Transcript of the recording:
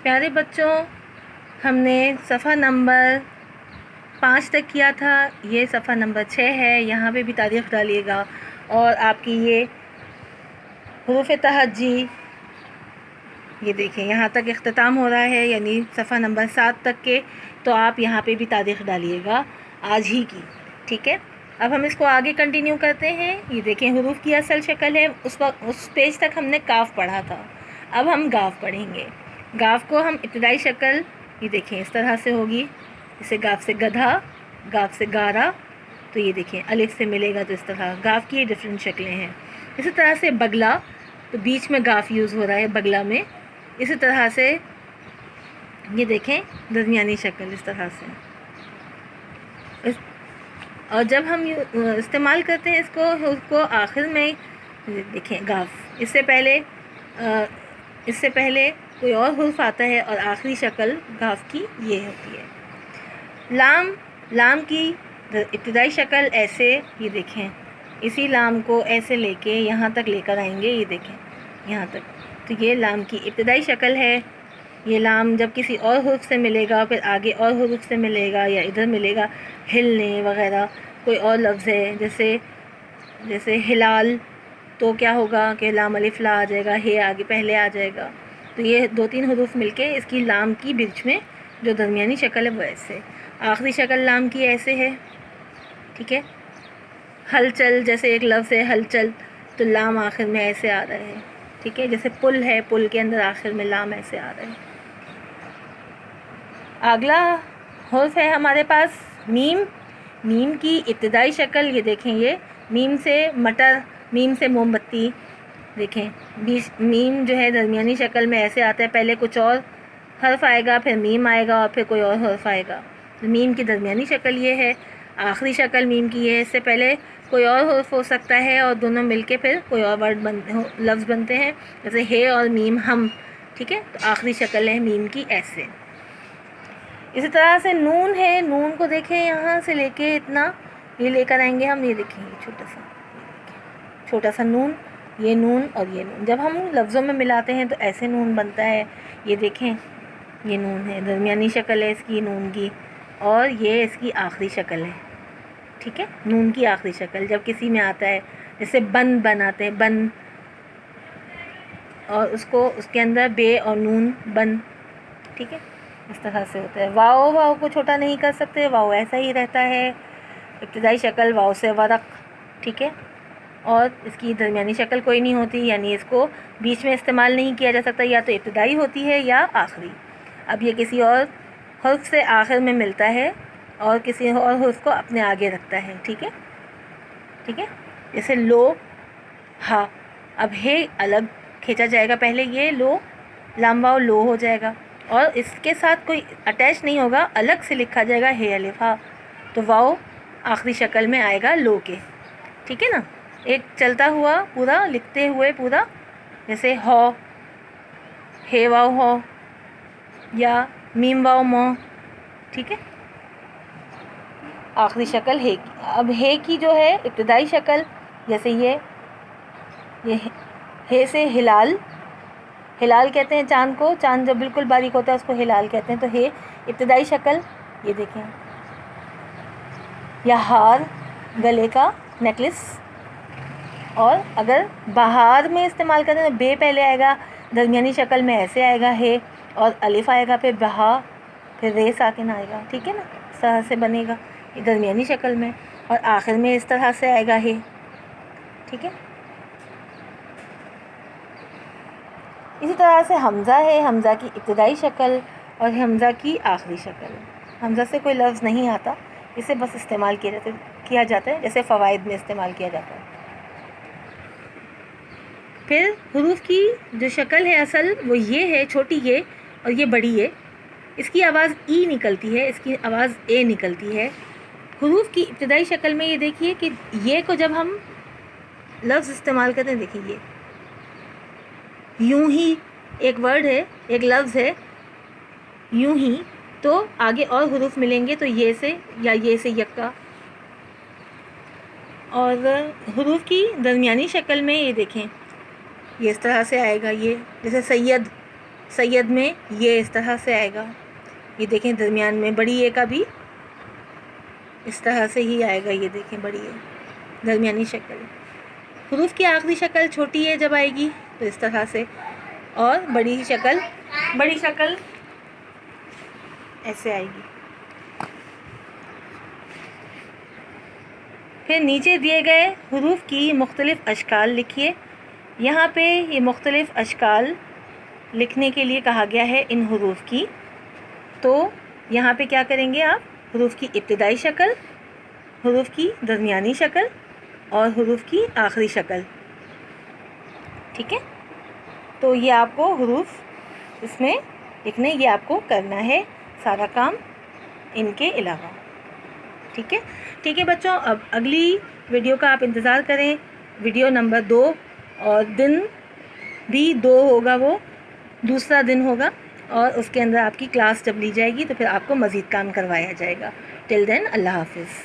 پیارے بچوں، ہم نے صفحہ نمبر 5 تک کیا تھا، یہ صفحہ نمبر 6 ہے. یہاں پہ بھی تاریخ ڈالیے گا اور آپ کی یہ حروف تہجی، یہ دیکھیں یہاں تک اختتام ہو رہا ہے، یعنی صفحہ نمبر 7 تک کے. تو آپ یہاں پہ بھی تاریخ ڈالیے گا آج ہی کی، ٹھیک ہے. اب ہم اس کو آگے کنٹینیو کرتے ہیں. یہ دیکھیں حروف کی اصل شکل ہے. اس پیج تک ہم نے کاف پڑھا تھا، اب ہم گاف پڑھیں گے. گاف کو ہم ابتدائی شکل یہ دیکھیں اس طرح سے ہوگی، جیسے گاف سے گدھا، گاف سے گارا. تو یہ دیکھیں الف سے ملے گا تو اس طرح. گاف کی ڈفرینٹ شکلیں ہیں. اسی طرح سے بگلا، تو بیچ میں گاف یوز ہو رہا ہے بگلا میں. اسی طرح سے یہ دیکھیں درمیانی شکل اس طرح سے. اور جب ہم استعمال کرتے ہیں اس کو آخر میں دیکھیں گاف، اس سے پہلے کوئی اور حرف آتا ہے اور آخری شکل گاف کی یہ ہوتی ہے. لام کی ابتدائی شکل ایسے، یہ دیکھیں اسی لام کو ایسے لے کے یہاں تک لے کر آئیں گے. یہ دیکھیں یہاں تک، تو یہ لام کی ابتدائی شکل ہے. یہ لام جب کسی اور حرف سے ملے گا، پھر آگے اور حرف سے ملے گا یا ادھر ملے گا، ہلنے وغیرہ کوئی اور لفظ ہے جیسے ہلال، تو کیا ہوگا کہ لام الف لا آ جائے گا، ہے آگے پہلے آ جائے گا. تو یہ 2-3 حروف مل کے اس کی لام کی بیچ میں جو درمیانی شکل ہے وہ ایسے. آخری شکل لام کی ایسے ہے، ٹھیک ہے. ہلچل جیسے ایک لفظ ہے ہلچل، تو لام آخر میں ایسے آ رہا ہے، ٹھیک ہے. جیسے پل ہے، پل کے اندر آخر میں لام ایسے آ رہا ہے. اگلا حرف ہے ہمارے پاس میم. میم کی ابتدائی شکل یہ دیکھیں، یہ میم سے مٹر، میم سے موم بتی. دیکھیں میم جو ہے درمیانی شکل میں ایسے آتا ہے، پہلے کچھ اور حرف آئے گا، پھر میم آئے گا اور پھر کوئی اور حرف آئے گا. میم کی درمیانی شکل یہ ہے. آخری شکل میم کی ہے. اس سے پہلے کوئی اور حرف ہو سکتا ہے اور دونوں مل کے پھر کوئی اور لفظ بنتے ہیں، جیسے ہے اور میم ہم، ٹھیک ہے. تو آخری شکل ہے میم کی ایسے. اسی طرح سے نون ہے. نون کو دیکھیں یہاں سے لے کے اتنا یہ لے کر آئیں گے ہم. یہ دیکھیں یہ چھوٹا سا نون، یہ نون اور یہ نون جب ہم لفظوں میں ملاتے ہیں تو ایسے نون بنتا ہے. یہ دیکھیں یہ نون ہے، درمیانی شکل ہے اس کی نون کی، اور یہ اس کی آخری شکل ہے، ٹھیک ہے. نون کی آخری شکل جب کسی میں آتا ہے، جیسے بن بناتے ہیں بن، اور اس کے اندر بے اور نون بن، ٹھیک ہے. اس طرح سے ہوتا ہے. واؤ کو چھوٹا نہیں کر سکتے، واؤ ایسا ہی رہتا ہے. ابتدائی شکل واؤ سے ورق، ٹھیک ہے. اور اس کی درمیانی شکل کوئی نہیں ہوتی، یعنی اس کو بیچ میں استعمال نہیں کیا جا سکتا، یا تو ابتدائی ہوتی ہے یا آخری. اب یہ کسی اور حرف سے آخر میں ملتا ہے اور کسی اور حرف کو اپنے آگے رکھتا ہے، ٹھیک ہے. ٹھیک ہے، جیسے لو ہا. اب ہے الگ کھینچا جائے گا، پہلے یہ لو لام واؤ لو ہو جائے گا اور اس کے ساتھ کوئی اٹیچ نہیں ہوگا، الگ سے لکھا جائے گا ہے الف ہا. تو واؤ آخری شکل میں آئے گا لو کے، ٹھیک ہے نا. ایک چلتا ہوا پورا لکھتے ہوئے پورا، جیسے ہو، ہے واؤ ہو، یا میم واؤ مو، ٹھیک ہے. آخری شکل ہے کی. اب ہے کی جو ہے ابتدائی شکل، جیسے یہ ہے سے ہلال. ہلال کہتے ہیں چاند کو، چاند جب بالکل باریک ہوتا ہے اس کو ہلال کہتے ہیں. تو ہے ابتدائی شکل یہ دیکھیں. یا ہار گلے کا نیکلس. اور اگر بہار میں استعمال کریں تو بے پہلے آئے گا، درمیانی شکل میں ایسے آئے گا ہے، اور الف آئے گا، پھر بہا، پھر رے ساکن آئے گا، ٹھیک ہے نا. اس طرح سے بنے گا یہ درمیانی شکل میں، اور آخر میں اس طرح سے آئے گا ہے، ٹھیک ہے. اسی طرح سے حمزہ ہے. حمزہ کی ابتدائی شکل اور حمزہ کی آخری شکل. حمزہ سے کوئی لفظ نہیں آتا، اسے بس استعمال کیا جاتا ہے جیسے فوائد میں استعمال کیا جاتا ہے. پھر حروف کی جو شکل ہے اصل وہ یہ ہے، چھوٹی یہ اور یہ بڑی ہے. اس کی آواز ای نکلتی ہے، اس کی آواز اے نکلتی ہے. حروف کی ابتدائی شکل میں یہ دیکھیے کہ یہ کو جب ہم لفظ استعمال کرتے ہیں، دیکھیے یہ یوں ہی ایک ورڈ ہے، ایک لفظ ہے یوں ہی، تو آگے اور حروف ملیں گے تو یہ سے یا یہ سے یکا. اور حروف کی درمیانی شکل میں یہ دیکھیں یہ اس طرح سے آئے گا. یہ جیسے سید سید میں یہ اس طرح سے آئے گا. یہ دیکھیں درمیان میں بڑی اے کا بھی اس طرح سے ہی آئے گا. یہ دیکھیں بڑی اے درمیانی شکل. حروف کی آخری شکل چھوٹی اے جب آئے گی تو اس طرح سے, اور بڑی شکل ایسے آئے گی. پھر نیچے دیے گئے حروف کی مختلف اشکال لکھیے. یہاں پہ یہ مختلف اشکال لکھنے کے لیے کہا گیا ہے ان حروف کی. تو یہاں پہ کیا کریں گے آپ؟ حروف کی ابتدائی شکل, حروف کی درمیانی شکل اور حروف کی آخری شکل. ٹھیک ہے, تو یہ آپ کو حروف اس میں لکھنے, یہ آپ کو کرنا ہے سارا کام ان کے علاوہ. ٹھیک ہے بچوں, اب اگلی ویڈیو کا آپ انتظار کریں. ویڈیو نمبر 2, اور دن بھی 2 ہوگا, وہ دوسرا دن ہوگا, اور اس کے اندر آپ کی کلاس جب لی جائے گی تو پھر آپ کو مزید کام کروایا جائے گا. ٹل دین اللہ حافظ.